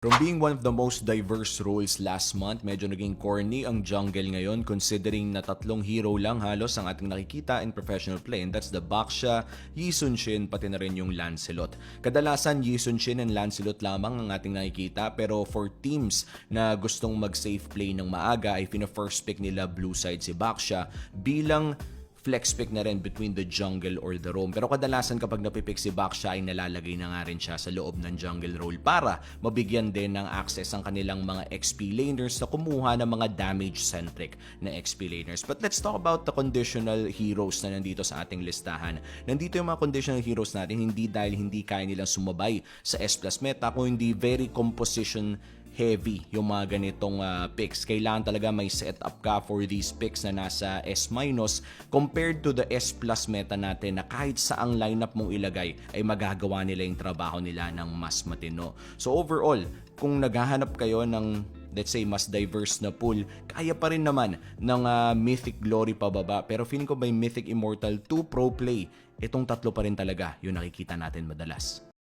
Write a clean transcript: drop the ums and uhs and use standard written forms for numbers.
From being one of the most diverse roles last month, medyo naging corny ang jungle ngayon considering na tatlong hero lang halos ang ating nakikita in professional play, and that's the Baxia, Yi Sun-shin, pati na rin yung Lancelot. Kadalasan Yi Sun-shin and Lancelot lamang ang ating nakikita, pero for teams na gustong mag-safe play ng maaga ay first pick nila blue side si Baxia bilang flex pick na rin between the jungle or the roam. Pero kadalasan kapag napipick si Baxia ay nalalagay na nga rin siya sa loob ng jungle role para mabigyan din ng access ang kanilang mga XP laners na kumuha ng mga damage-centric na XP laners. But let's talk about the conditional heroes na nandito sa ating listahan. Nandito yung mga conditional heroes natin hindi dahil hindi kaya nilang sumabay sa S plus meta, kung hindi very composition heavy yung mga ganitong picks. Kailangan talaga may setup ka for these picks na nasa S- compared to the S plus meta natin na kahit saang lineup mong ilagay ay magagawa nila yung trabaho nila ng mas matino. So overall, kung naghahanap kayo ng let's say mas diverse na pool, kaya pa rin naman ng Mythic Glory pababa. Pero feeling ko by Mythic Immortal to Pro Play, itong tatlo pa rin talaga yung nakikita natin madalas.